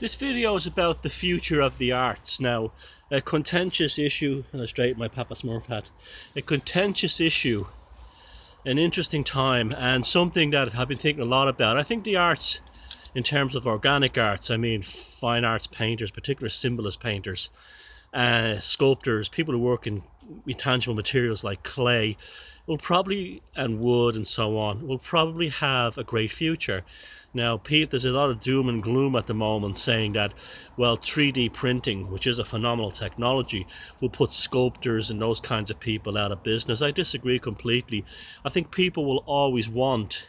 This video is about the future of the arts. Now, a contentious issue, and I straighten my Papa Smurf hat, a contentious issue, an interesting time, and something that I've been thinking a lot about. I think the arts, in terms of organic arts, I mean fine arts painters, particularly symbolist painters, sculptors, people who work in intangible materials like clay, will probably, and wood and so on, will probably have a great future. Now, there's a lot of doom and gloom at the moment saying that, well, 3D printing, which is a phenomenal technology, will put sculptors and those kinds of people out of business. I disagree completely. I think people will always want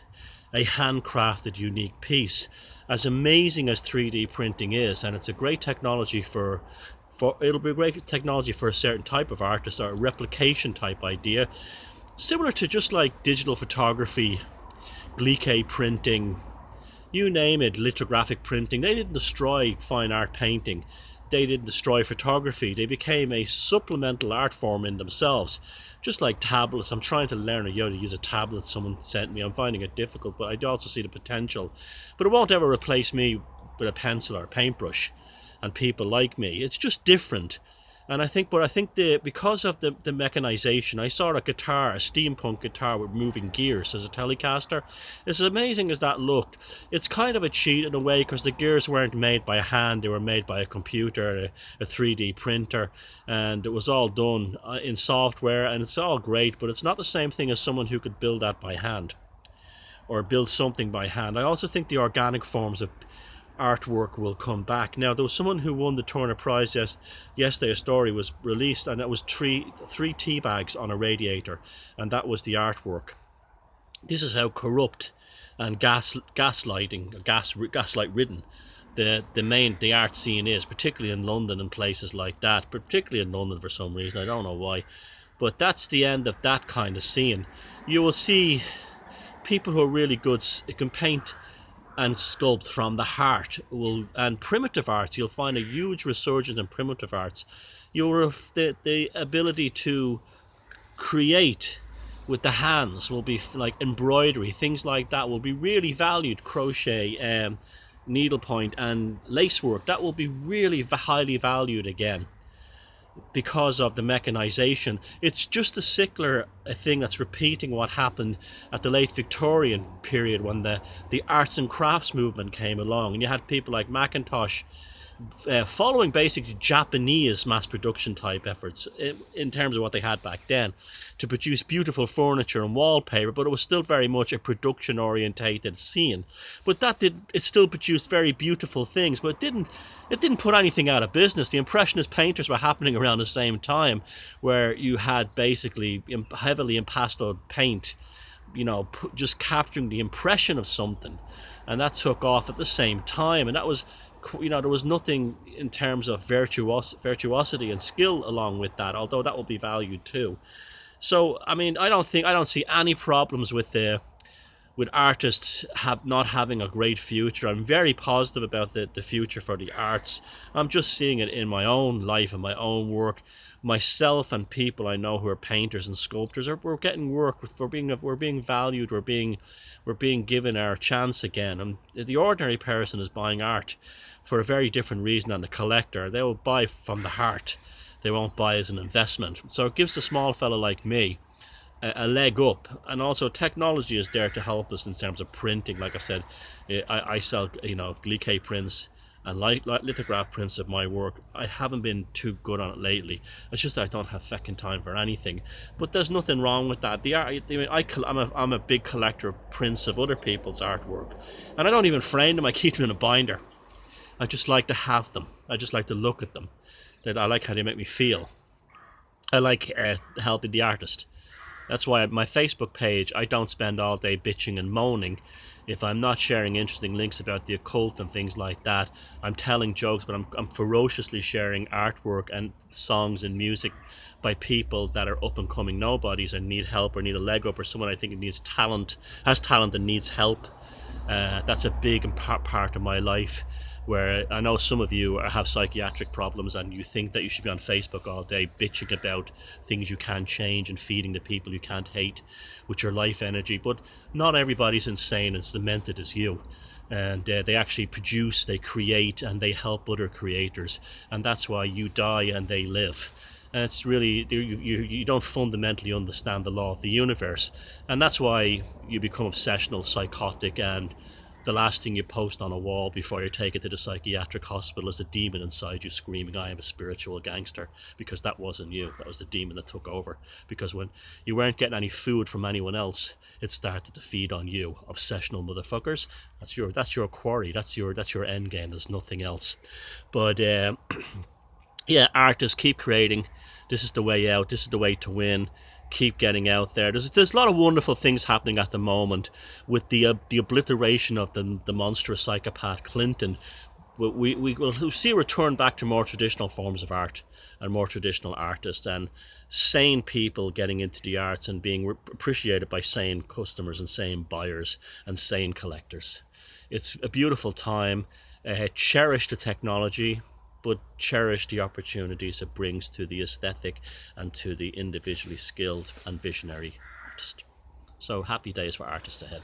a handcrafted, unique piece. As amazing as 3D printing is, and it's a great technology it'll be a great technology for a certain type of artist or a replication type idea, similar to just like digital photography, glycate printing, you name it, lithographic printing. They didn't destroy fine art painting. They didn't destroy photography. They became a supplemental art form in themselves. Just like tablets. I'm trying to learn how to use a tablet someone sent me. I'm finding it difficult, but I also see the potential. But it won't ever replace me with a pencil or a paintbrush and people like me. It's just different. And I think because of the mechanization, I saw a steampunk guitar with moving gears as a Telecaster. As amazing as that looked, it's kind of a cheat in a way because the gears weren't made by hand, they were made by a computer, a 3D printer, and it was all done in software, and it's all great, but it's not the same thing as someone who could build that by hand or build something by hand. I also think the organic forms of artwork will come back. Now, there was someone who won the Turner Prize yesterday. A story was released, and that was three tea bags on a radiator, and that was the artwork. This is how corrupt and gaslight ridden the art scene is, particularly in London and places like that. Particularly in London for some reason, I don't know why, but that's the end of that kind of scene. You will see people who are really good, can paint and sculpt from the heart, and primitive arts. You'll find a huge resurgence in primitive arts. The ability to create with the hands will be like embroidery, things like that will be really valued. Crochet, needlepoint, and lacework, that will be really highly valued again because of the mechanization. It's just a thing that's repeating what happened at the late Victorian period when the arts and crafts movement came along, and you had people like Macintosh following basically Japanese mass production type efforts in terms of what they had back then to produce beautiful furniture and wallpaper, but it was still very much a production orientated scene. But it still produced very beautiful things, but it didn't put anything out of business. The Impressionist painters were happening around the same time, where you had basically heavily impastoed paint, just capturing the impression of something, and that took off at the same time. And that was, there was nothing in terms of virtuosity and skill along with that, although that will be valued too. So I mean, I don't see any problems with artists not having a great future. I'm very positive about the future for the arts. I'm just seeing it in my own life and my own work. Myself and people I know who are painters and sculptors we're getting work. We're being valued. We're being given our chance again. And the ordinary person is buying art for a very different reason than the collector. They will buy from the heart. They won't buy as an investment. So it gives the small fella like me a leg up. And also technology is there to help us in terms of printing. Like I said, I sell glycate prints and lithograph prints of my work. I haven't been too good on it lately. It's just that I don't have feckin' time for anything. But there's nothing wrong with that. I'm a big collector of prints of other people's artwork, and I don't even frame them. I keep them in a binder. I just like to have them. I just like to look at them. I like how they make me feel. I like helping the artist. That's why my Facebook page, I don't spend all day bitching and moaning. If I'm not sharing interesting links about the occult and things like that, I'm telling jokes, but I'm ferociously sharing artwork and songs and music by people that are up and coming nobodies and need help or need a leg up, or someone I think has talent and needs help. That's a big part of my life, where I know some of you have psychiatric problems and you think that you should be on Facebook all day bitching about things you can't change and feeding the people you can't hate with your life energy. But not everybody's insane as demented as you. and they actually produce, they create, and they help other creators, and that's why you die and they live. And it's really, you don't fundamentally understand the law of the universe, and that's why you become obsessional, psychotic, and the last thing you post on a wall before you take it to the psychiatric hospital is a demon inside you screaming, "I am a spiritual gangster," because that wasn't you, that was the demon that took over. Because when you weren't getting any food from anyone else, it started to feed on you. Obsessional motherfuckers, that's your quarry, that's your end game. There's nothing else. But yeah, artists, keep creating. This is the way out. This is the way to win. Keep getting out there. There's a lot of wonderful things happening at the moment with the obliteration of the monstrous psychopath Clinton. We will see a return back to more traditional forms of art and more traditional artists and sane people getting into the arts and being appreciated by sane customers and sane buyers and sane collectors. It's a beautiful time. Cherish the technology, but cherish the opportunities it brings to the aesthetic and to the individually skilled and visionary artist. So happy days for artists ahead.